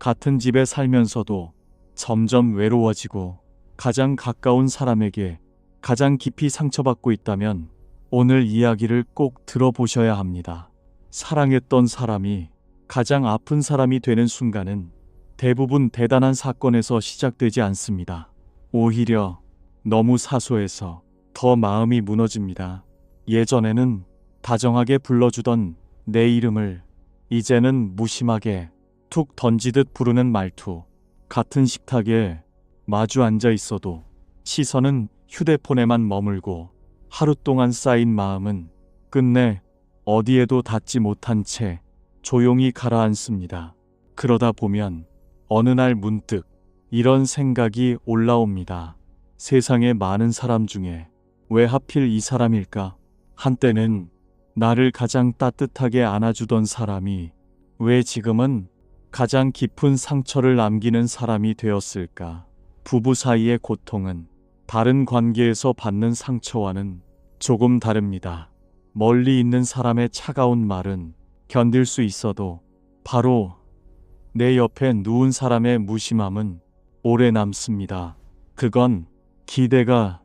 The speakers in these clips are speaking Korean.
같은 집에 살면서도 점점 외로워지고 가장 가까운 사람에게 가장 깊이 상처받고 있다면 오늘 이야기를 꼭 들어보셔야 합니다. 사랑했던 사람이 가장 아픈 사람이 되는 순간은 대부분 대단한 사건에서 시작되지 않습니다. 오히려 너무 사소해서 더 마음이 무너집니다. 예전에는 다정하게 불러주던 내 이름을 이제는 무심하게 툭 던지듯 부르는 말투, 같은 식탁에 마주 앉아 있어도 시선은 휴대폰에만 머물고 하루 동안 쌓인 마음은 끝내 어디에도 닿지 못한 채 조용히 가라앉습니다. 그러다 보면 어느 날 문득 이런 생각이 올라옵니다. 세상에 많은 사람 중에 왜 하필 이 사람일까? 한때는 나를 가장 따뜻하게 안아주던 사람이 왜 지금은 가장 깊은 상처를 남기는 사람이 되었을까? 부부 사이의 고통은 다른 관계에서 받는 상처와는 조금 다릅니다. 멀리 있는 사람의 차가운 말은 견딜 수 있어도 바로 내 옆에 누운 사람의 무심함은 오래 남습니다. 그건 기대가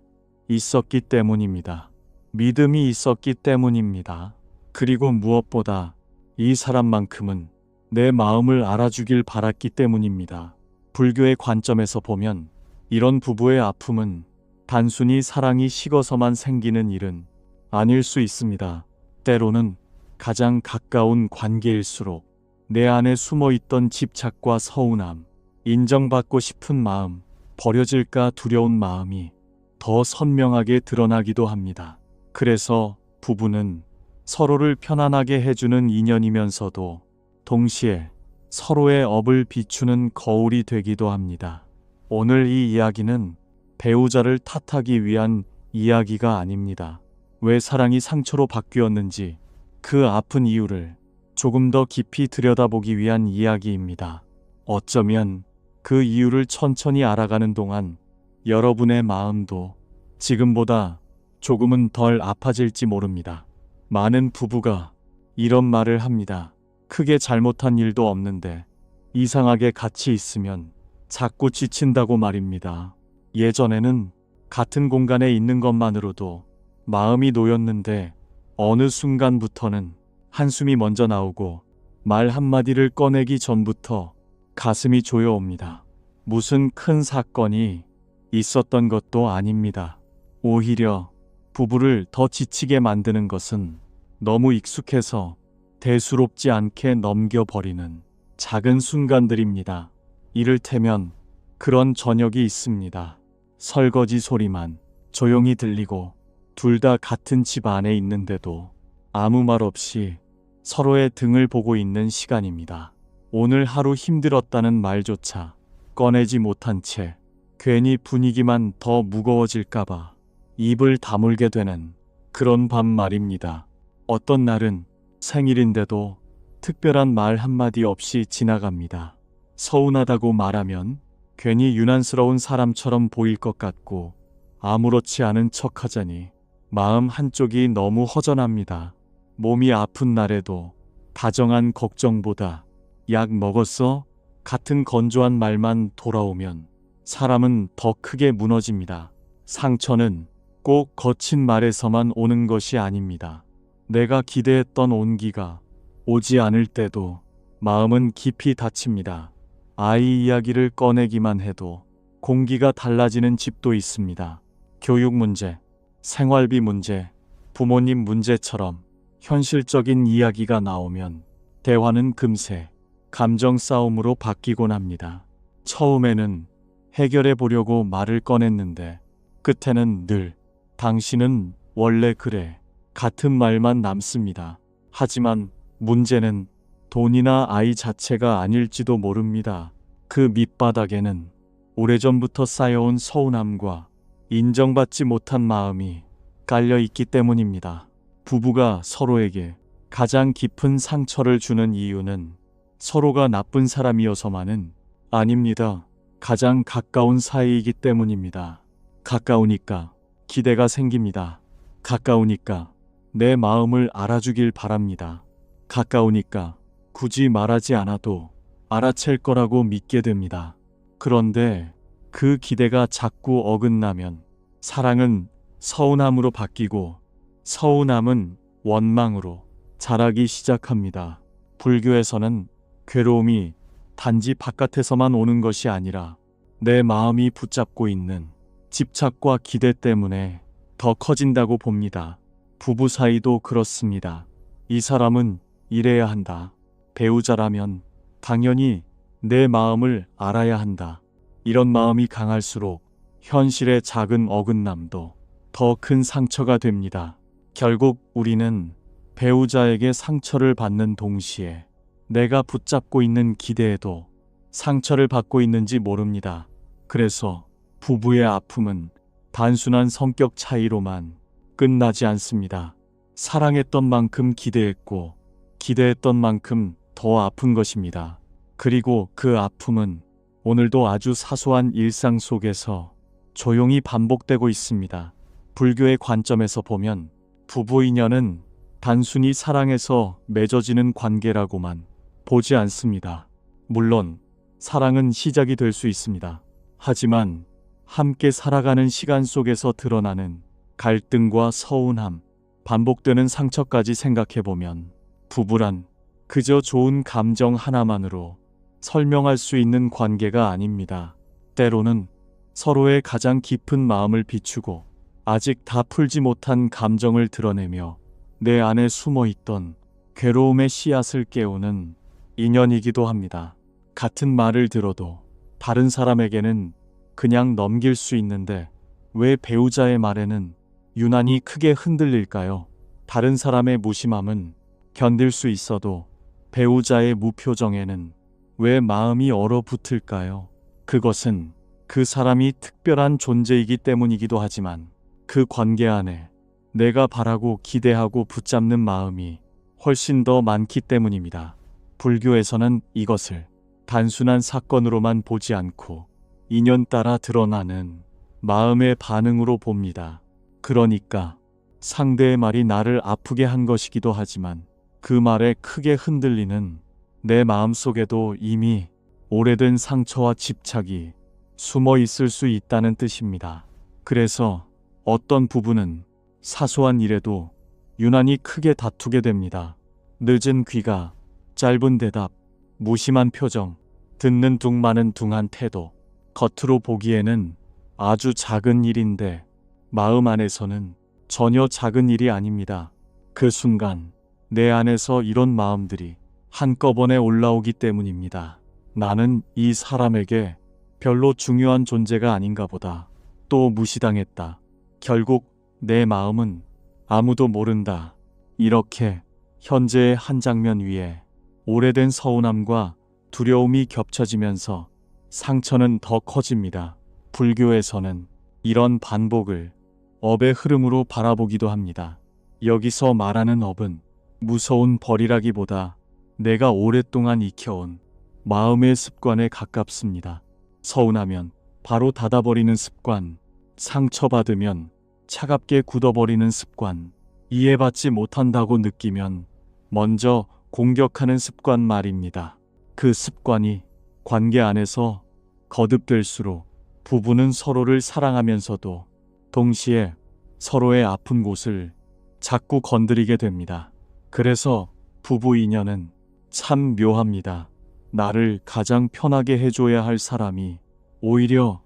있었기 때문입니다. 믿음이 있었기 때문입니다. 그리고 무엇보다 이 사람만큼은 내 마음을 알아주길 바랐기 때문입니다. 불교의 관점에서 보면 이런 부부의 아픔은 단순히 사랑이 식어서만 생기는 일은 아닐 수 있습니다. 때로는 가장 가까운 관계일수록 내 안에 숨어있던 집착과 서운함, 인정받고 싶은 마음, 버려질까 두려운 마음이 더 선명하게 드러나기도 합니다. 그래서 부부는 서로를 편안하게 해주는 인연이면서도 동시에 서로의 업을 비추는 거울이 되기도 합니다. 오늘 이 이야기는 배우자를 탓하기 위한 이야기가 아닙니다. 왜 사랑이 상처로 바뀌었는지 그 아픈 이유를 조금 더 깊이 들여다보기 위한 이야기입니다. 어쩌면 그 이유를 천천히 알아가는 동안 여러분의 마음도 지금보다 조금은 덜 아파질지 모릅니다. 많은 부부가 이런 말을 합니다. 크게 잘못한 일도 없는데 이상하게 같이 있으면 자꾸 지친다고 말입니다. 예전에는 같은 공간에 있는 것만으로도 마음이 놓였는데 어느 순간부터는 한숨이 먼저 나오고 말 한마디를 꺼내기 전부터 가슴이 조여옵니다. 무슨 큰 사건이 있었던 것도 아닙니다. 오히려 부부를 더 지치게 만드는 것은 너무 익숙해서 대수롭지 않게 넘겨버리는 작은 순간들입니다. 이를테면 그런 저녁이 있습니다. 설거지 소리만 조용히 들리고 둘 다 같은 집 안에 있는데도 아무 말 없이 서로의 등을 보고 있는 시간입니다. 오늘 하루 힘들었다는 말조차 꺼내지 못한 채 괜히 분위기만 더 무거워질까봐 입을 다물게 되는 그런 밤 말입니다. 어떤 날은 생일인데도 특별한 말 한마디 없이 지나갑니다. 서운하다고 말하면 괜히 유난스러운 사람처럼 보일 것 같고 아무렇지 않은 척하자니 마음 한쪽이 너무 허전합니다. 몸이 아픈 날에도 다정한 걱정보다 약 먹었어? 같은 건조한 말만 돌아오면 사람은 더 크게 무너집니다. 상처는 꼭 거친 말에서만 오는 것이 아닙니다. 내가 기대했던 온기가 오지 않을 때도 마음은 깊이 다칩니다. 아이 이야기를 꺼내기만 해도 공기가 달라지는 집도 있습니다. 교육 문제, 생활비 문제, 부모님 문제처럼 현실적인 이야기가 나오면 대화는 금세 감정 싸움으로 바뀌곤 합니다. 처음에는 해결해 보려고 말을 꺼냈는데 끝에는 늘 당신은 원래 그래 같은 말만 남습니다. 하지만 문제는 돈이나 아이 자체가 아닐지도 모릅니다. 그 밑바닥에는 오래전부터 쌓여온 서운함과 인정받지 못한 마음이 깔려 있기 때문입니다. 부부가 서로에게 가장 깊은 상처를 주는 이유는 서로가 나쁜 사람이어서만은 아닙니다. 가장 가까운 사이이기 때문입니다. 가까우니까 기대가 생깁니다. 가까우니까 내 마음을 알아주길 바랍니다. 가까우니까 굳이 말하지 않아도 알아챌 거라고 믿게 됩니다. 그런데 그 기대가 자꾸 어긋나면 사랑은 서운함으로 바뀌고 서운함은 원망으로 자라기 시작합니다. 불교에서는 괴로움이 단지 바깥에서만 오는 것이 아니라 내 마음이 붙잡고 있는 집착과 기대 때문에 더 커진다고 봅니다. 부부 사이도 그렇습니다. 이 사람은 이래야 한다. 배우자라면 당연히 내 마음을 알아야 한다. 이런 마음이 강할수록 현실의 작은 어긋남도 더 큰 상처가 됩니다. 결국 우리는 배우자에게 상처를 받는 동시에 내가 붙잡고 있는 기대에도 상처를 받고 있는지 모릅니다. 그래서 부부의 아픔은 단순한 성격 차이로만 끝나지 않습니다. 사랑했던 만큼 기대했고 기대했던 만큼 더 아픈 것입니다. 그리고 그 아픔은 오늘도 아주 사소한 일상 속에서 조용히 반복되고 있습니다. 불교의 관점에서 보면 부부 인연은 단순히 사랑에서 맺어지는 관계라고만 보지 않습니다. 물론 사랑은 시작이 될 수 있습니다. 하지만 함께 살아가는 시간 속에서 드러나는 갈등과 서운함, 반복되는 상처까지 생각해보면 부부란 그저 좋은 감정 하나만으로 설명할 수 있는 관계가 아닙니다. 때로는 서로의 가장 깊은 마음을 비추고 아직 다 풀지 못한 감정을 드러내며 내 안에 숨어있던 괴로움의 씨앗을 깨우는 인연이기도 합니다. 같은 말을 들어도 다른 사람에게는 그냥 넘길 수 있는데 왜 배우자의 말에는 유난히 크게 흔들릴까요? 다른 사람의 무심함은 견딜 수 있어도 배우자의 무표정에는 왜 마음이 얼어붙을까요? 그것은 그 사람이 특별한 존재이기 때문이기도 하지만 그 관계 안에 내가 바라고 기대하고 붙잡는 마음이 훨씬 더 많기 때문입니다. 불교에서는 이것을 단순한 사건으로만 보지 않고 인연 따라 드러나는 마음의 반응으로 봅니다. 그러니까 상대의 말이 나를 아프게 한 것이기도 하지만 그 말에 크게 흔들리는 내 마음 속에도 이미 오래된 상처와 집착이 숨어 있을 수 있다는 뜻입니다. 그래서 어떤 부부는 사소한 일에도 유난히 크게 다투게 됩니다. 늦은 귀가, 짧은 대답, 무심한 표정, 듣는 둥 마는 둥한 태도. 겉으로 보기에는 아주 작은 일인데 마음 안에서는 전혀 작은 일이 아닙니다. 그 순간 내 안에서 이런 마음들이 한꺼번에 올라오기 때문입니다. 나는 이 사람에게 별로 중요한 존재가 아닌가 보다. 또 무시당했다. 결국 내 마음은 아무도 모른다. 이렇게 현재의 한 장면 위에 오래된 서운함과 두려움이 겹쳐지면서 상처는 더 커집니다. 불교에서는 이런 반복을 업의 흐름으로 바라보기도 합니다. 여기서 말하는 업은 무서운 벌이라기보다 내가 오랫동안 익혀온 마음의 습관에 가깝습니다. 서운하면 바로 닫아버리는 습관, 상처받으면 차갑게 굳어버리는 습관, 이해받지 못한다고 느끼면 먼저 공격하는 습관 말입니다. 그 습관이 관계 안에서 거듭될수록 부부는 서로를 사랑하면서도 동시에 서로의 아픈 곳을 자꾸 건드리게 됩니다. 그래서 부부 인연은 참 묘합니다. 나를 가장 편하게 해줘야 할 사람이 오히려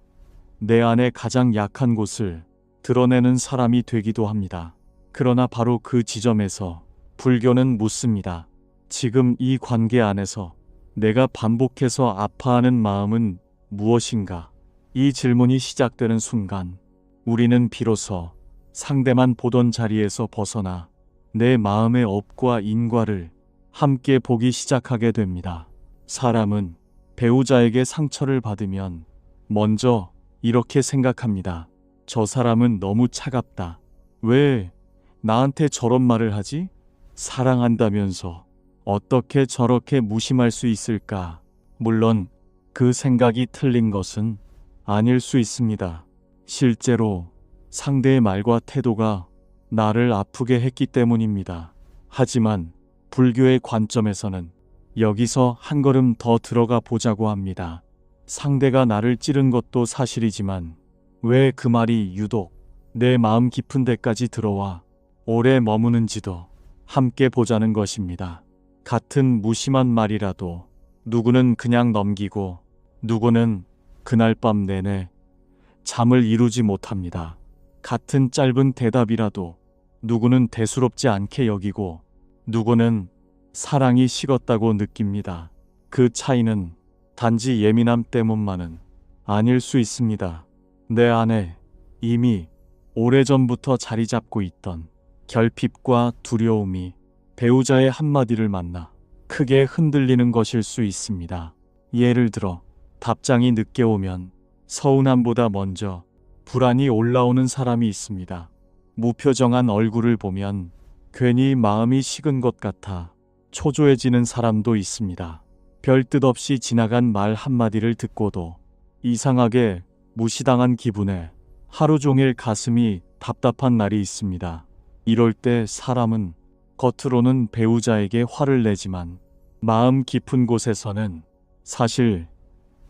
내 안에 가장 약한 곳을 드러내는 사람이 되기도 합니다. 그러나 바로 그 지점에서 불교는 묻습니다. 지금 이 관계 안에서 내가 반복해서 아파하는 마음은 무엇인가? 이 질문이 시작되는 순간 우리는 비로소 상대만 보던 자리에서 벗어나 내 마음의 업과 인과를 함께 보기 시작하게 됩니다. 사람은 배우자에게 상처를 받으면 먼저 이렇게 생각합니다. 저 사람은 너무 차갑다. 왜 나한테 저런 말을 하지? 사랑한다면서 어떻게 저렇게 무심할 수 있을까? 물론 그 생각이 틀린 것은 아닐 수 있습니다. 실제로 상대의 말과 태도가 나를 아프게 했기 때문입니다. 하지만 불교의 관점에서는 여기서 한 걸음 더 들어가 보자고 합니다. 상대가 나를 찌른 것도 사실이지만 왜 그 말이 유독 내 마음 깊은 데까지 들어와 오래 머무는지도 함께 보자는 것입니다. 같은 무심한 말이라도 누구는 그냥 넘기고 누구는 그날 밤 내내 잠을 이루지 못합니다. 같은 짧은 대답이라도 누구는 대수롭지 않게 여기고 누구는 사랑이 식었다고 느낍니다. 그 차이는 단지 예민함 때문만은 아닐 수 있습니다. 내 안에 이미 오래전부터 자리 잡고 있던 결핍과 두려움이 배우자의 한마디를 만나 크게 흔들리는 것일 수 있습니다. 예를 들어 답장이 늦게 오면 서운함보다 먼저 불안이 올라오는 사람이 있습니다. 무표정한 얼굴을 보면 괜히 마음이 식은 것 같아 초조해지는 사람도 있습니다. 별 뜻 없이 지나간 말 한마디를 듣고도 이상하게 무시당한 기분에 하루 종일 가슴이 답답한 날이 있습니다. 이럴 때 사람은 겉으로는 배우자에게 화를 내지만 마음 깊은 곳에서는 사실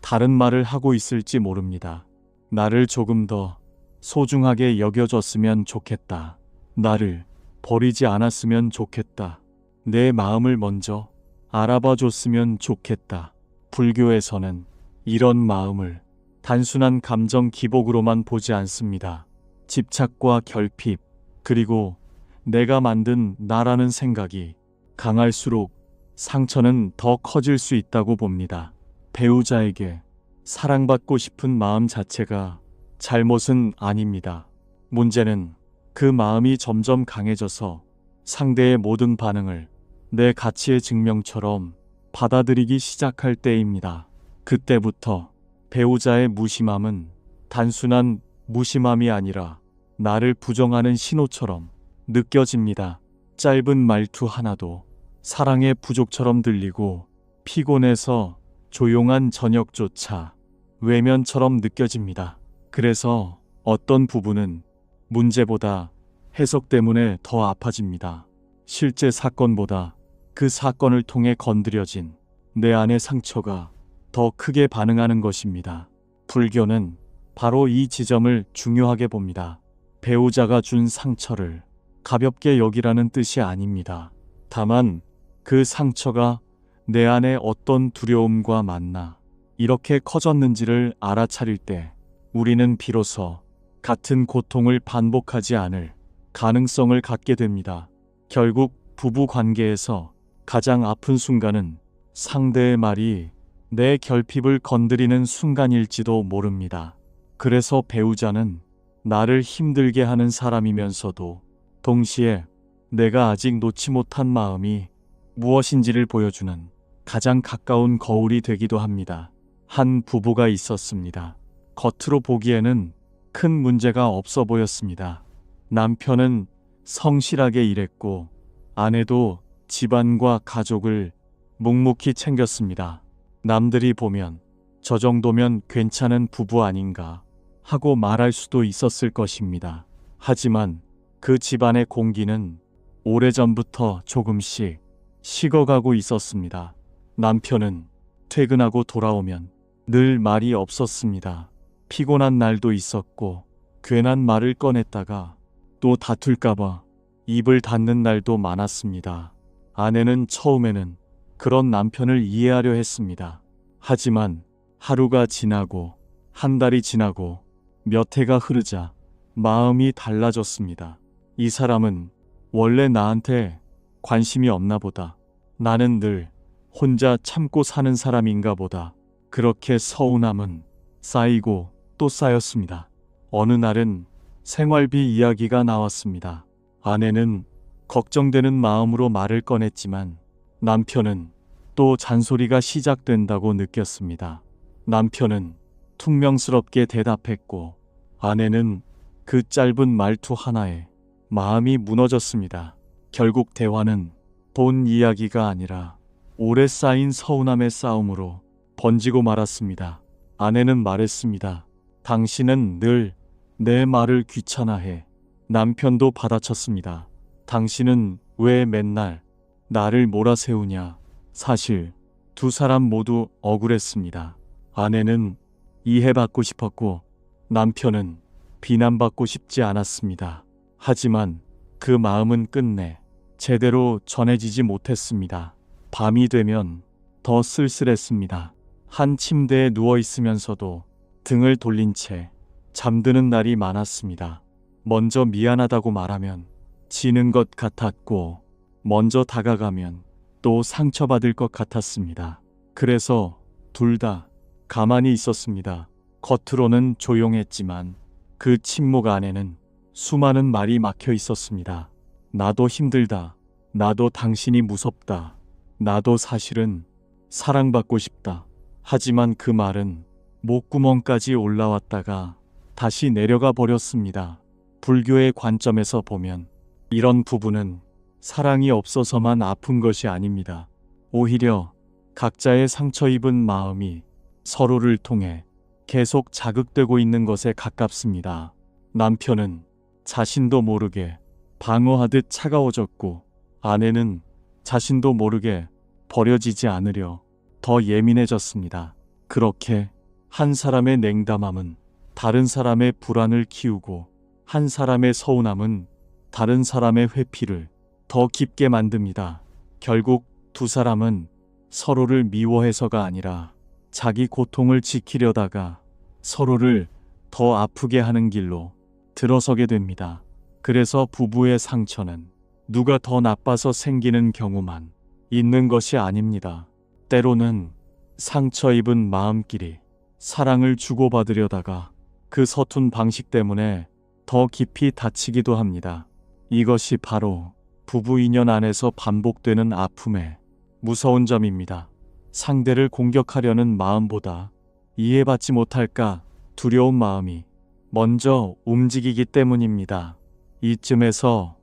다른 말을 하고 있을지 모릅니다. 나를 조금 더 소중하게 여겨줬으면 좋겠다. 나를 버리지 않았으면 좋겠다. 내 마음을 먼저 알아봐 줬으면 좋겠다. 불교에서는 이런 마음을 단순한 감정 기복으로만 보지 않습니다. 집착과 결핍, 그리고 내가 만든 나라는 생각이 강할수록 상처는 더 커질 수 있다고 봅니다. 배우자에게 사랑받고 싶은 마음 자체가 잘못은 아닙니다. 문제는 그 마음이 점점 강해져서 상대의 모든 반응을 내 가치의 증명처럼 받아들이기 시작할 때입니다. 그때부터 배우자의 무심함은 단순한 무심함이 아니라 나를 부정하는 신호처럼 느껴집니다. 짧은 말투 하나도 사랑의 부족처럼 들리고 피곤해서 조용한 저녁조차 외면처럼 느껴집니다. 그래서 어떤 부부는 문제보다 해석 때문에 더 아파집니다. 실제 사건보다 그 사건을 통해 건드려진 내 안의 상처가 더 크게 반응하는 것입니다. 불교는 바로 이 지점을 중요하게 봅니다. 배우자가 준 상처를 가볍게 여기라는 뜻이 아닙니다. 다만 그 상처가 내 안에 어떤 두려움과 만나 이렇게 커졌는지를 알아차릴 때 우리는 비로소 같은 고통을 반복하지 않을 가능성을 갖게 됩니다. 결국 부부 관계에서 가장 아픈 순간은 상대의 말이 내 결핍을 건드리는 순간일지도 모릅니다. 그래서 배우자는 나를 힘들게 하는 사람이면서도 동시에 내가 아직 놓지 못한 마음이 무엇인지를 보여주는 가장 가까운 거울이 되기도 합니다. 한 부부가 있었습니다. 겉으로 보기에는 큰 문제가 없어 보였습니다. 남편은 성실하게 일했고 아내도 집안과 가족을 묵묵히 챙겼습니다. 남들이 보면 저 정도면 괜찮은 부부 아닌가 하고 말할 수도 있었을 것입니다. 하지만 그 집안의 공기는 오래전부터 조금씩 식어가고 있었습니다. 남편은 퇴근하고 돌아오면 늘 말이 없었습니다. 피곤한 날도 있었고 괜한 말을 꺼냈다가 또 다툴까봐 입을 닫는 날도 많았습니다. 아내는 처음에는 그런 남편을 이해하려 했습니다. 하지만 하루가 지나고 한 달이 지나고 몇 해가 흐르자 마음이 달라졌습니다. 이 사람은 원래 나한테 관심이 없나 보다. 나는 늘 혼자 참고 사는 사람인가 보다. 그렇게 서운함은 쌓이고 또 쌓였습니다. 어느 날은 생활비 이야기가 나왔습니다. 아내는 걱정되는 마음으로 말을 꺼냈지만 남편은 또 잔소리가 시작된다고 느꼈습니다. 남편은 퉁명스럽게 대답했고 아내는 그 짧은 말투 하나에 마음이 무너졌습니다. 결국 대화는 돈 이야기가 아니라 오래 쌓인 서운함의 싸움으로 번지고 말았습니다. 아내는 말했습니다. 당신은 늘 내 말을 귀찮아해. 남편도 받아쳤습니다. 당신은 왜 맨날 나를 몰아세우냐. 사실 두 사람 모두 억울했습니다. 아내는 이해받고 싶었고 남편은 비난받고 싶지 않았습니다. 하지만 그 마음은 끝내 제대로 전해지지 못했습니다. 밤이 되면 더 쓸쓸했습니다. 한 침대에 누워 있으면서도 등을 돌린 채 잠드는 날이 많았습니다. 먼저 미안하다고 말하면 지는 것 같았고 먼저 다가가면 또 상처받을 것 같았습니다. 그래서 둘 다 가만히 있었습니다. 겉으로는 조용했지만 그 침묵 안에는 수많은 말이 막혀 있었습니다. 나도 힘들다. 나도 당신이 무섭다. 나도 사실은 사랑받고 싶다. 하지만 그 말은 목구멍까지 올라왔다가 다시 내려가 버렸습니다. 불교의 관점에서 보면 이런 부부는 사랑이 없어서만 아픈 것이 아닙니다. 오히려 각자의 상처 입은 마음이 서로를 통해 계속 자극되고 있는 것에 가깝습니다. 남편은 자신도 모르게 방어하듯 차가워졌고 아내는 자신도 모르게 버려지지 않으려 더 예민해졌습니다. 그렇게 한 사람의 냉담함은 다른 사람의 불안을 키우고 한 사람의 서운함은 다른 사람의 회피를 더 깊게 만듭니다. 결국 두 사람은 서로를 미워해서가 아니라 자기 고통을 지키려다가 서로를 더 아프게 하는 길로 들어서게 됩니다. 그래서 부부의 상처는 누가 더 나빠서 생기는 경우만 있는 것이 아닙니다. 때로는 상처 입은 마음끼리 사랑을 주고받으려다가 그 서툰 방식 때문에 더 깊이 다치기도 합니다. 이것이 바로 부부 인연 안에서 반복되는 아픔의 무서운 점입니다. 상대를 공격하려는 마음보다 이해받지 못할까 두려운 마음이 먼저 움직이기 때문입니다. 이쯤에서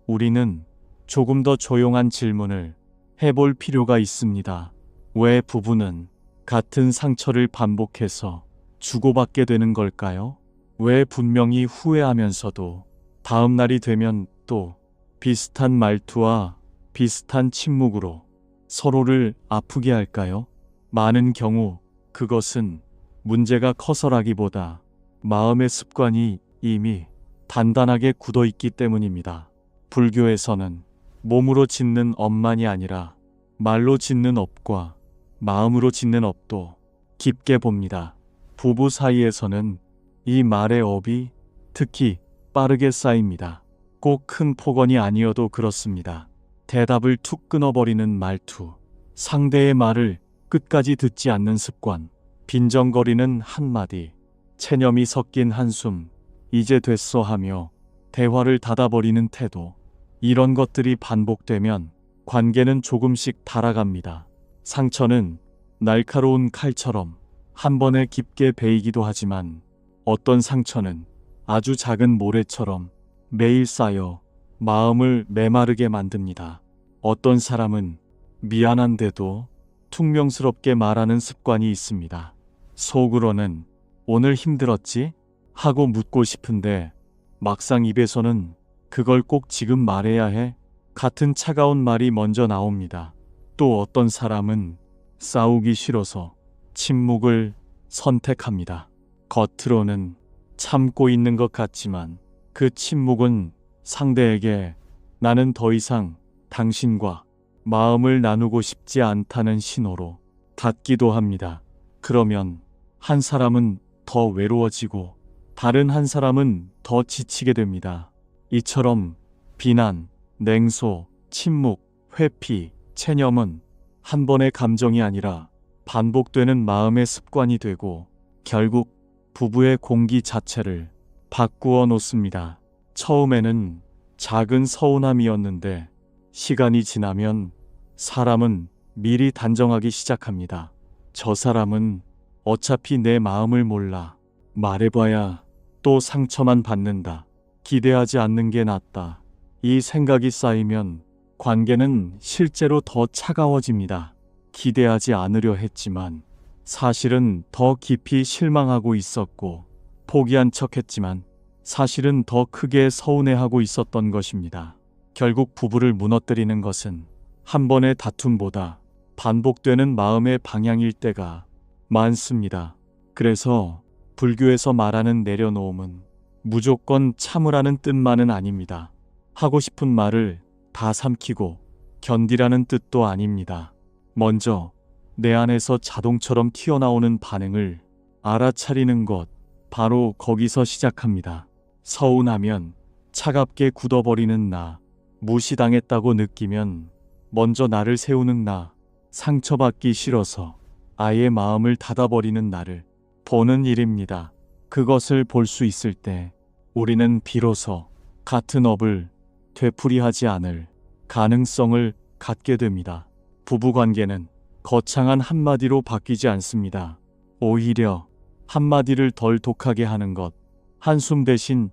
우리는 조금 더 조용한 질문을 해볼 필요가 있습니다. 왜 부부는 같은 상처를 반복해서 주고받게 되는 걸까요? 왜 분명히 후회하면서도 다음 날이 되면 또 비슷한 말투와 비슷한 침묵으로 서로를 아프게 할까요? 많은 경우 그것은 문제가 커서라기보다 마음의 습관이 이미 단단하게 굳어 있기 때문입니다. 불교에서는 몸으로 짓는 업만이 아니라 말로 짓는 업과 마음으로 짓는 업도 깊게 봅니다. 부부 사이에서는 이 말의 업이 특히 빠르게 쌓입니다. 꼭 큰 폭언이 아니어도 그렇습니다. 대답을 툭 끊어버리는 말투, 상대의 말을 끝까지 듣지 않는 습관, 빈정거리는 한마디, 체념이 섞인 한숨, 이제 됐어 하며 대화를 닫아버리는 태도, 이런 것들이 반복되면 관계는 조금씩 달아갑니다. 상처는 날카로운 칼처럼 한 번에 깊게 베이기도 하지만 어떤 상처는 아주 작은 모래처럼 매일 쌓여 마음을 메마르게 만듭니다. 어떤 사람은 미안한데도 퉁명스럽게 말하는 습관이 있습니다. 속으로는 오늘 힘들었지? 하고 묻고 싶은데 막상 입에서는 그걸 꼭 지금 말해야 해? 같은 차가운 말이 먼저 나옵니다. 또 어떤 사람은 싸우기 싫어서 침묵을 선택합니다. 겉으로는 참고 있는 것 같지만 그 침묵은 상대에게 나는 더 이상 당신과 마음을 나누고 싶지 않다는 신호로 닿기도 합니다. 그러면 한 사람은 더 외로워지고 다른 한 사람은 더 지치게 됩니다. 이처럼 비난, 냉소, 침묵, 회피, 체념은 한 번의 감정이 아니라 반복되는 마음의 습관이 되고 결국 부부의 공기 자체를 바꾸어 놓습니다. 처음에는 작은 서운함이었는데 시간이 지나면 사람은 미리 단정하기 시작합니다. 저 사람은 어차피 내 마음을 몰라. 말해봐야 또 상처만 받는다. 기대하지 않는 게 낫다. 이 생각이 쌓이면 관계는 실제로 더 차가워집니다. 기대하지 않으려 했지만 사실은 더 깊이 실망하고 있었고 포기한 척 했지만 사실은 더 크게 서운해하고 있었던 것입니다. 결국 부부를 무너뜨리는 것은 한 번의 다툼보다 반복되는 마음의 방향일 때가 많습니다. 그래서 불교에서 말하는 내려놓음은 무조건 참으라는 뜻만은 아닙니다. 하고 싶은 말을 다 삼키고 견디라는 뜻도 아닙니다. 먼저 내 안에서 자동처럼 튀어나오는 반응을 알아차리는 것, 바로 거기서 시작합니다. 서운하면 차갑게 굳어버리는 나, 무시당했다고 느끼면 먼저 나를 세우는 나, 상처받기 싫어서 아예 마음을 닫아버리는 나를 보는 일입니다. 그것을 볼 수 있을 때 우리는 비로소 같은 업을 되풀이하지 않을 가능성을 갖게 됩니다. 부부관계는 거창한 한마디로 바뀌지 않습니다. 오히려 한마디를 덜 독하게 하는 것, 한숨 대신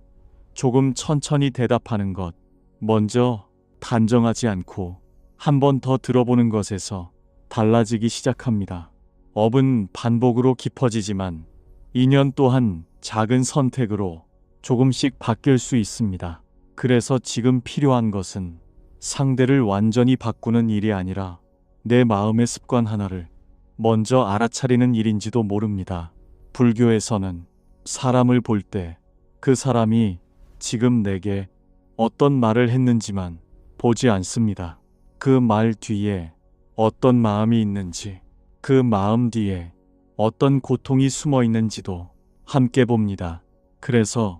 조금 천천히 대답하는 것, 먼저 단정하지 않고 한 번 더 들어보는 것에서 달라지기 시작합니다. 업은 반복으로 깊어지지만 인연 또한 작은 선택으로 조금씩 바뀔 수 있습니다. 그래서 지금 필요한 것은 상대를 완전히 바꾸는 일이 아니라 내 마음의 습관 하나를 먼저 알아차리는 일인지도 모릅니다. 불교에서는 사람을 볼 때 그 사람이 지금 내게 어떤 말을 했는지만 보지 않습니다. 그 말 뒤에 어떤 마음이 있는지, 그 마음 뒤에 어떤 고통이 숨어 있는지도 함께 봅니다. 그래서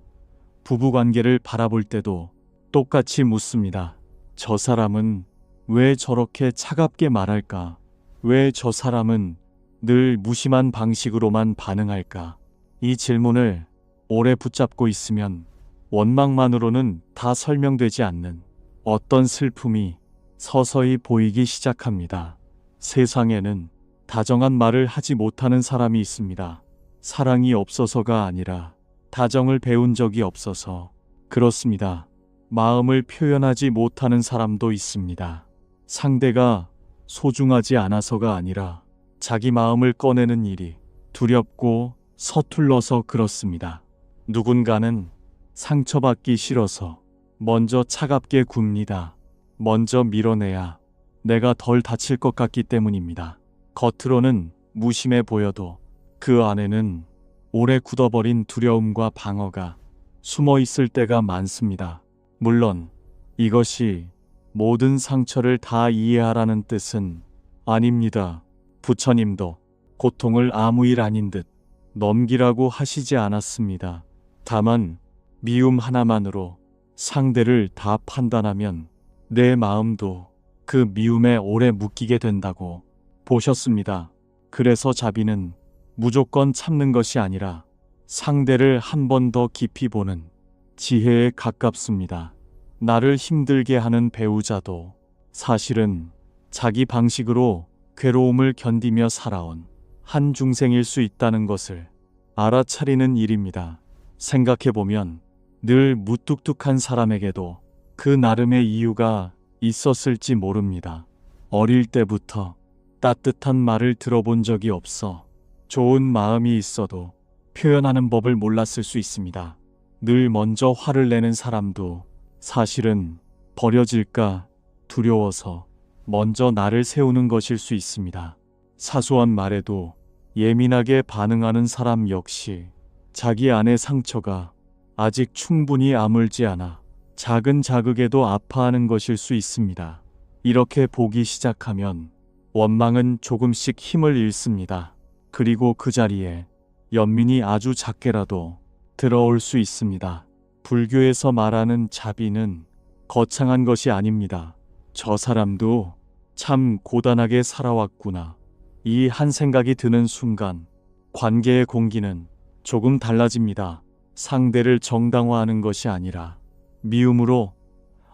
부부관계를 바라볼 때도 똑같이 묻습니다. 저 사람은 왜 저렇게 차갑게 말할까? 왜 저 사람은 늘 무심한 방식으로만 반응할까? 이 질문을 오래 붙잡고 있으면 원망만으로는 다 설명되지 않는 어떤 슬픔이 서서히 보이기 시작합니다. 세상에는 다정한 말을 하지 못하는 사람이 있습니다. 사랑이 없어서가 아니라 다정을 배운 적이 없어서 그렇습니다. 마음을 표현하지 못하는 사람도 있습니다. 상대가 소중하지 않아서가 아니라 자기 마음을 꺼내는 일이 두렵고 서툴러서 그렇습니다. 누군가는 상처받기 싫어서 먼저 차갑게 굽니다. 먼저 밀어내야 내가 덜 다칠 것 같기 때문입니다. 겉으로는 무심해 보여도 그 안에는 오래 굳어버린 두려움과 방어가 숨어 있을 때가 많습니다. 물론 이것이 모든 상처를 다 이해하라는 뜻은 아닙니다. 부처님도 고통을 아무 일 아닌 듯 넘기라고 하시지 않았습니다. 다만 미움 하나만으로 상대를 다 판단하면 내 마음도 그 미움에 오래 묶이게 된다고 보셨습니다. 그래서 자비는 무조건 참는 것이 아니라 상대를 한 번 더 깊이 보는 지혜에 가깝습니다. 나를 힘들게 하는 배우자도 사실은 자기 방식으로 괴로움을 견디며 살아온 한 중생일 수 있다는 것을 알아차리는 일입니다. 생각해보면 늘 무뚝뚝한 사람에게도 그 나름의 이유가 있었을지 모릅니다. 어릴 때부터 따뜻한 말을 들어본 적이 없어 좋은 마음이 있어도 표현하는 법을 몰랐을 수 있습니다. 늘 먼저 화를 내는 사람도 사실은 버려질까 두려워서 먼저 나를 세우는 것일 수 있습니다. 사소한 말에도 예민하게 반응하는 사람 역시 자기 안의 상처가 아직 충분히 아물지 않아 작은 자극에도 아파하는 것일 수 있습니다. 이렇게 보기 시작하면 원망은 조금씩 힘을 잃습니다. 그리고 그 자리에 연민이 아주 작게라도 들어올 수 있습니다. 불교에서 말하는 자비는 거창한 것이 아닙니다. 저 사람도 참 고단하게 살아왔구나. 이 한 생각이 드는 순간 관계의 공기는 조금 달라집니다. 상대를 정당화하는 것이 아니라 미움으로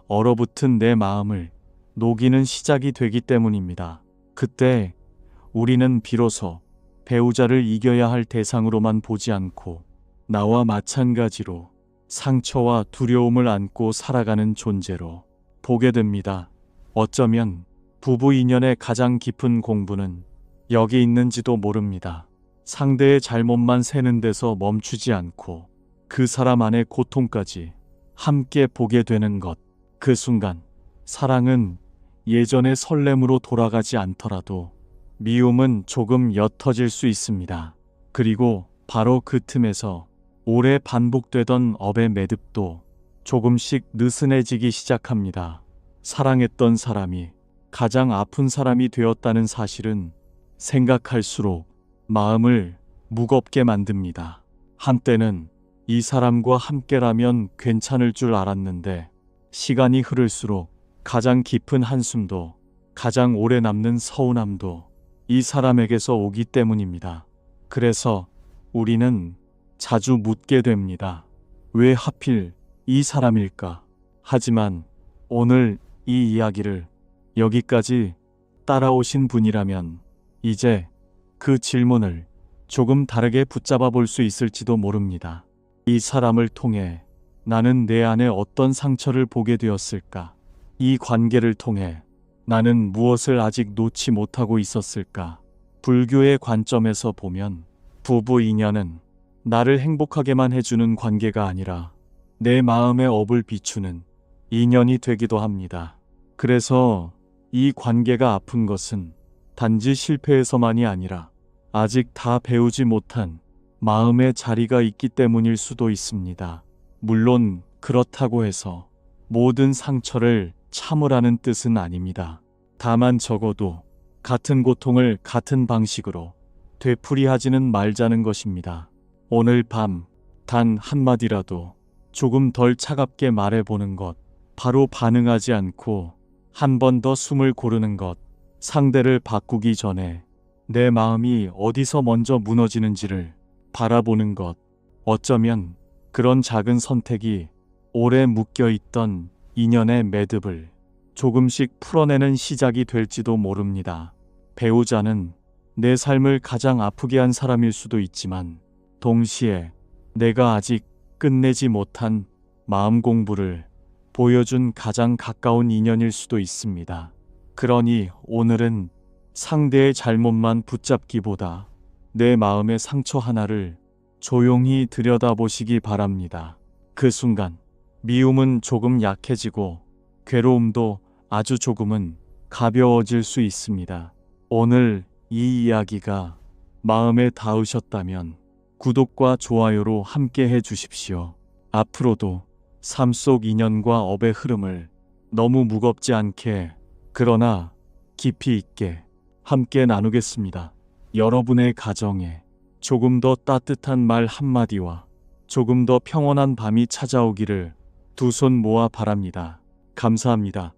얼어붙은 내 마음을 녹이는 시작이 되기 때문입니다. 그때 우리는 비로소 배우자를 이겨야 할 대상으로만 보지 않고 나와 마찬가지로 상처와 두려움을 안고 살아가는 존재로 보게 됩니다. 어쩌면 부부 인연의 가장 깊은 공부는 여기 있는지도 모릅니다. 상대의 잘못만 세는 데서 멈추지 않고 그 사람 안의 고통까지 함께 보게 되는 것. 그 순간 사랑은 예전의 설렘으로 돌아가지 않더라도 미움은 조금 옅어질 수 있습니다. 그리고 바로 그 틈에서 오래 반복되던 업의 매듭도 조금씩 느슨해지기 시작합니다. 사랑했던 사람이 가장 아픈 사람이 되었다는 사실은 생각할수록 마음을 무겁게 만듭니다. 한때는 이 사람과 함께라면 괜찮을 줄 알았는데 시간이 흐를수록 가장 깊은 한숨도 가장 오래 남는 서운함도 이 사람에게서 오기 때문입니다. 그래서 우리는 자주 묻게 됩니다. 왜 하필 이 사람일까? 하지만 오늘 이 이야기를 여기까지 따라오신 분이라면 이제 그 질문을 조금 다르게 붙잡아 볼 수 있을지도 모릅니다. 이 사람을 통해 나는 내 안에 어떤 상처를 보게 되었을까? 이 관계를 통해 나는 무엇을 아직 놓지 못하고 있었을까? 불교의 관점에서 보면 부부 인연은 나를 행복하게만 해주는 관계가 아니라 내 마음의 업을 비추는 인연이 되기도 합니다. 그래서 이 관계가 아픈 것은 단지 실패해서만이 아니라 아직 다 배우지 못한 마음의 자리가 있기 때문일 수도 있습니다. 물론 그렇다고 해서 모든 상처를 참으라는 뜻은 아닙니다. 다만 적어도 같은 고통을 같은 방식으로 되풀이하지는 말자는 것입니다. 오늘 밤 단 한마디라도 조금 덜 차갑게 말해보는 것, 바로 반응하지 않고 한 번 더 숨을 고르는 것, 상대를 바꾸기 전에 내 마음이 어디서 먼저 무너지는지를 바라보는 것, 어쩌면 그런 작은 선택이 오래 묶여있던 인연의 매듭을 조금씩 풀어내는 시작이 될지도 모릅니다. 배우자는 내 삶을 가장 아프게 한 사람일 수도 있지만 동시에 내가 아직 끝내지 못한 마음 공부를 보여준 가장 가까운 인연일 수도 있습니다. 그러니 오늘은 상대의 잘못만 붙잡기보다 내 마음의 상처 하나를 조용히 들여다보시기 바랍니다. 그 순간 미움은 조금 약해지고 괴로움도 아주 조금은 가벼워질 수 있습니다. 오늘 이 이야기가 마음에 닿으셨다면 구독과 좋아요로 함께 해주십시오. 앞으로도 삶 속 인연과 업의 흐름을 너무 무겁지 않게 그러나 깊이 있게 함께 나누겠습니다. 여러분의 가정에 조금 더 따뜻한 말 한마디와 조금 더 평온한 밤이 찾아오기를 두 손 모아 바랍니다. 감사합니다.